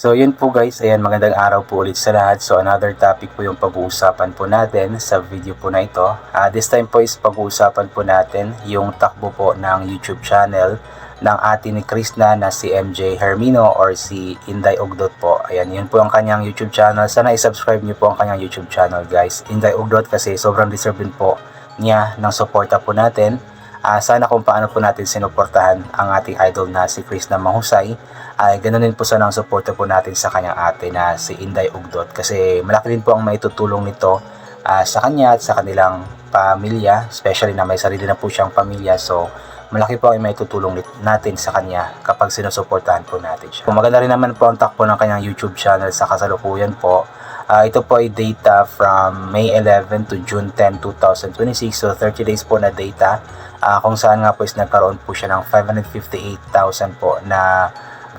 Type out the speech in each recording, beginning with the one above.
So yun po guys, ayan, magandang araw po ulit sa lahat. So another topic po yung pag-uusapan po natin sa video po na ito. This time po is pag-uusapan po natin yung takbo po ng YouTube channel ng atin ni Krishna na si MJ Hermino or si Inday Ugdot po. Ayan, yun po ang kanyang YouTube channel. Sana i-subscribe niyo po ang kanyang YouTube channel guys. Inday Ugdot kasi sobrang deserve din po niya ng suporta po natin. Sana kung paano po natin sinuportahan ang ating idol na si Krishna Mahusay, ay ganoon din po sana ang suporta po natin sa kanyang ate na si Inday Ugdot, kasi malaki din po ang maitutulong nito sa kanya at sa kanilang pamilya, especially na may sarili na po siyang pamilya. So malaki po ang maitutulong natin sa kanya kapag sinusuportahan po natin siya. Kung maganda rin naman po ang takbo ng kanyang YouTube channel sa kasalukuyan po. Ito po ay data from May 11 to June 10, 2026. So 30 days po na data, kung saan nga po is nagkaroon po siya ng 558,000 po na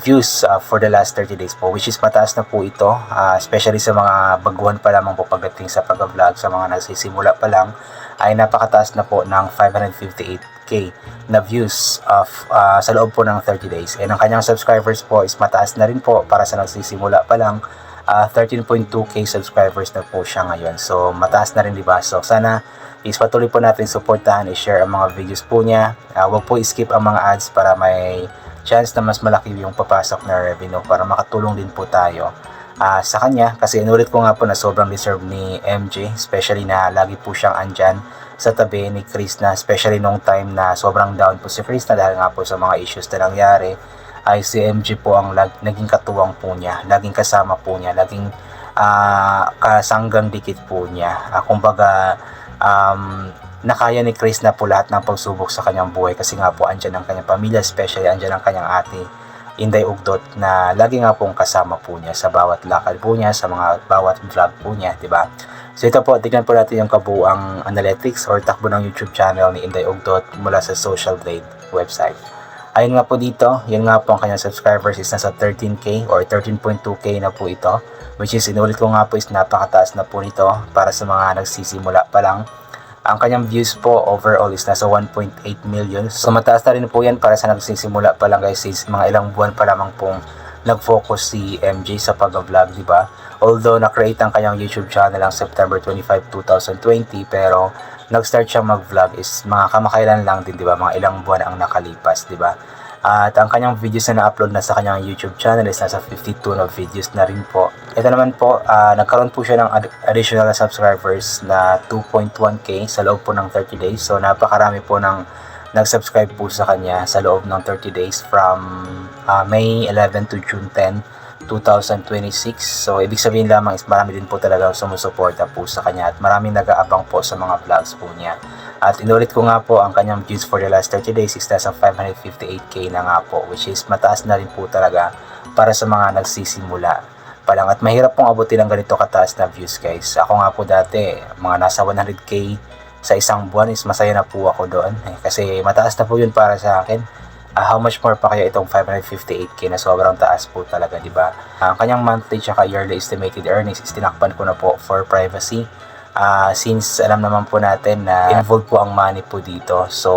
views for the last 30 days po, which is mataas na po ito, especially sa mga baguhan pa lamang po pagdating sa pag-vlog. Sa mga nagsisimula pa lang ay napakataas na po ng 558k na views sa loob po ng 30 days. And ang kanyang subscribers po is mataas na rin po para sa nagsisimula pa lang. 13.2k subscribers na po siya ngayon. So mataas na rin, diba? So sana is patuloy po natin suportahan, i-share ang mga videos po niya. Huwag po i-skip ang mga ads para may chance na mas malaki yung papasok na revenue, para makatulong din po tayo sa kanya. Kasi inulit ko nga po na sobrang deserve ni MJ, especially na lagi po siyang andyan sa tabi ni Krishna, especially nung time na sobrang down po si Krishna dahil nga po sa mga issues na nangyari. Ay si MJ po ang naging katuwang po niya, laging kasama po niya, laging kasanggang dikit po niya. Kumbaga nakaya ni Krishna po lahat ng pagsubok sa kanyang buhay, kasi nga po andyan ang kanyang pamilya, especially andyan ang kanyang ate Inday Ugdot na lagi nga pong kasama po niya sa bawat lakad po niya, sa mga bawat vlog po niya, diba? So ito po, tignan po natin yung kabuuang analytics or takbo ng YouTube channel ni Inday Ugdot mula sa Social Blade website. Ayun nga po dito, yun nga po ang kanyang subscribers is nasa 13k or 13.2k na po ito, which is inulit ko nga po is napakataas na po nito para sa mga nagsisimula pa lang. Ang kanyang views po overall is nasa 1.8 million. So mataas na rin po yan para sa nagsisimula pa lang guys, since mga ilang buwan pa lamang pong nag-focus si MJ sa pag-vlog, diba? Although na-create ang kanyang YouTube channel ang September 25, 2020, pero nag-start siyang mag-vlog is mga kamakailan lang din, diba? Mga ilang buwan ang nakalipas, diba? At ang kanyang videos na na-upload na sa kanyang YouTube channel is nasa 52 na videos na rin po. Ito naman po, nagkaroon po siya ng additional subscribers na 2.1k sa loob po ng 30 days. So napakarami po ng nag-subscribe po sa kanya sa loob ng 30 days from May 11 to June 10, 2026. So ibig sabihin lamang is marami din po talaga sumusuporta po sa kanya at maraming nag-aabang po sa mga vlogs po niya. At inulit ko nga po, ang kanyang views for the last 30 days is nasa 558k na nga po, which is mataas na rin po talaga para sa mga nagsisimula pa lang. At mahirap pong abutin ang ganito kataas na views guys. Ako nga po dati, mga nasa 100k sa isang buwan is masaya na po ako doon. Kasi mataas na po yun para sa akin. How much more pa kaya itong 558k na sobrang taas po talaga, diba? Ang kanyang monthly tsaka yearly estimated earnings is tinakpan ko na po for privacy. Since alam naman po natin na involved po ang money po dito. So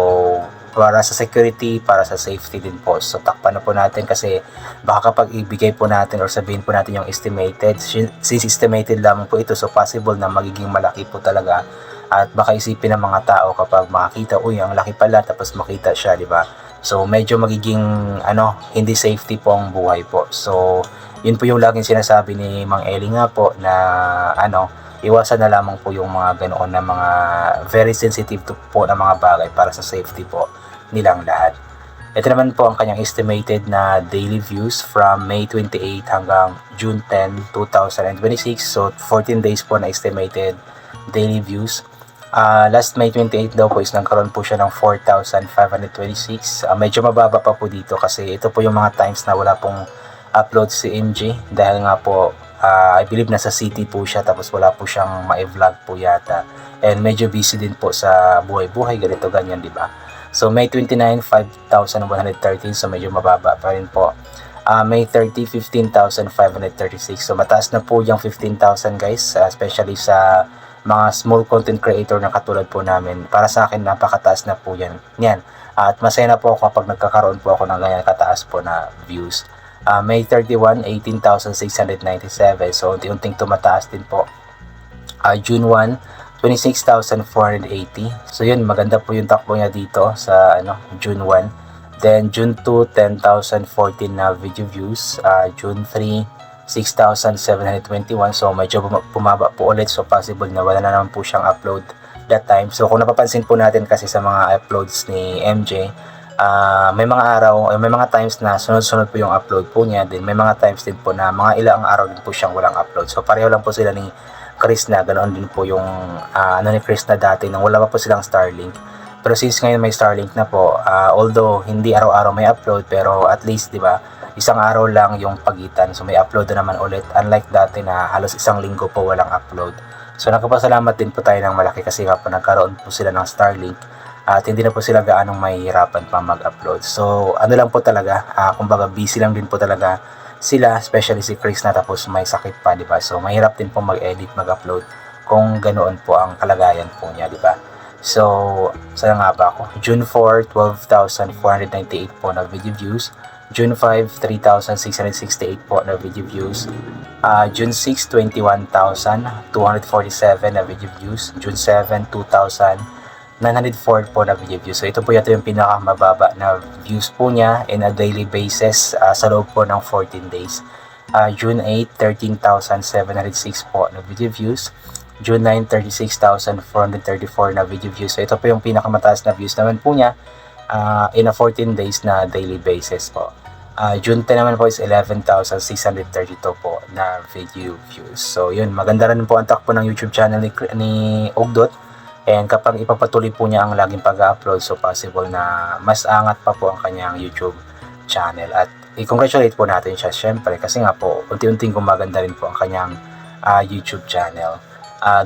para sa security, para sa safety din po. So takpan na po natin, kasi baka kapag ibigay po natin or sabihin po natin yung estimated, since estimated lamang po ito, so possible na magiging malaki po talaga. At baka isipin ng mga tao kapag makakita, uy, ang laki pala, tapos makita siya, di ba? So medyo magiging hindi safety po ang buhay po. So yun po yung laging sinasabi ni Mang Eli nga po na iwasan na lamang po yung mga ganoon na mga very sensitive to po na mga bagay para sa safety po nilang lahat. Ito naman po ang kanyang estimated na daily views from May 28 hanggang June 10, 2026. So 14 days po na estimated daily views. Last May 28 daw po is nagkaroon po siya ng 4,526. Medyo mababa pa po dito kasi ito po yung mga times na wala pong upload si MJ, dahil nga po I believe nasa city po siya, tapos wala po siyang ma-vlog po yata. And medyo busy din po sa buhay-buhay, ganito ganyan, diba? So May 29, 5,113. So medyo mababa pa rin po. May 30, 15,536. So mataas na po yung 15,000 guys, especially sa mga small content creator na katulad po namin. Para sa akin, napakataas na po yan. At masaya na po ako kapag nagkakaroon po ako ng ganyan kataas po na views. May 31, 18,697. So unti-unting tumataas din po. June 1, 26,480. So yun, maganda po yung takbo niya dito sa June 1. Then June 2, 10,014 na video views. June 3, 6,721. So medyo bumaba po ulit. So possible na wala na naman po siyang upload that time. So kung napapansin po natin kasi sa mga uploads ni MJ, may mga araw, may mga times na sunod-sunod po yung upload po niya. Then may mga times din po na mga ilang araw din po siyang walang upload. So pareho lang po sila ni Chris na, ganoon din po yung ni Chris na dati nang wala pa po silang Starlink. Pero since ngayon may Starlink na po, although hindi araw-araw may upload, pero at least 'di ba, isang araw lang yung pagitan. So may upload na naman ulit, unlike dati na halos isang linggo po walang upload. So nagpapasalamat din po tayo ng malaki kasi nga po nagkaroon po sila ng Starlink at hindi na po sila gaanong mahihirapan pa mag-upload. So ano lang po talaga, kumbaga busy lang din po talaga sila, especially si Chris na tapos may sakit pa, di ba? So mahirap din po mag-edit, mag-upload kung ganoon po ang kalagayan po niya, di ba? So saan nga ba ako? June 4, 12,498 po na video views. June 5, 3,668 po na video views. June 6, 21,247 na video views. June 7, 2,904 po na video views. So ito po yata yung pinakamababa na views po niya in a daily basis sa loob po ng 14 days. June 8, 13,706 po na video views. June 9, 36,434 na video views. So ito po yung pinakamataas na views naman po niya in a 14 days na daily basis po. June 10 naman po is 11,632 po na video views. So yun, maganda rin po ang takbo ng YouTube channel ni Ugdot. And kapag ipapatuloy po niya ang laging pag-upload, so possible na mas angat pa po ang kanyang YouTube channel. At i-congratulate po natin siya syempre kasi nga po unti-unting gumaganda rin po ang kanyang YouTube channel.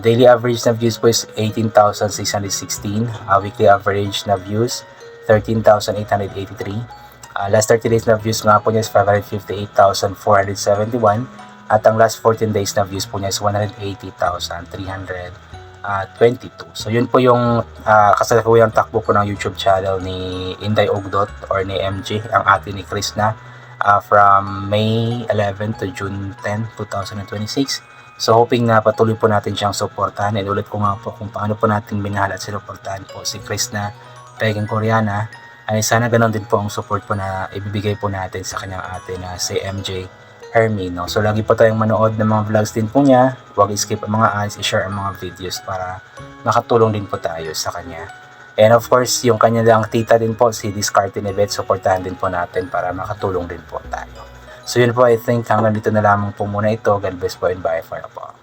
Daily average na views po is 18,616. Weekly average na views 13,883. Last 30 days na views nga po niya is 558,471. At ang last 14 days na views po niya is 180,322. So yun po yung kasalukuyang takbo po ng YouTube channel ni Inday Ugdot or ni MJ, ang ate ni Chris na, from May 11 to June 10, 2026. So hoping na patuloy po natin siyang suportahan. And ulit ko nga po kung paano po natin minahal at sinuportahan po si Chris na Peking Koreana, ay sana ganoon din po ang support po na ibibigay po natin sa kanyang ate na si MJ Hermino. So lagi po tayong manood ng mga vlogs din po niya. Huwag i-skip ang mga ads, i-share ang mga videos para makatulong din po tayo sa kanya. And of course, yung kanya lang tita din po, si Discarte Nebet, supportahan din po natin para makatulong din po tayo. So yun po, I think hanggang dito na lamang po muna ito. God bless po and bye for now po.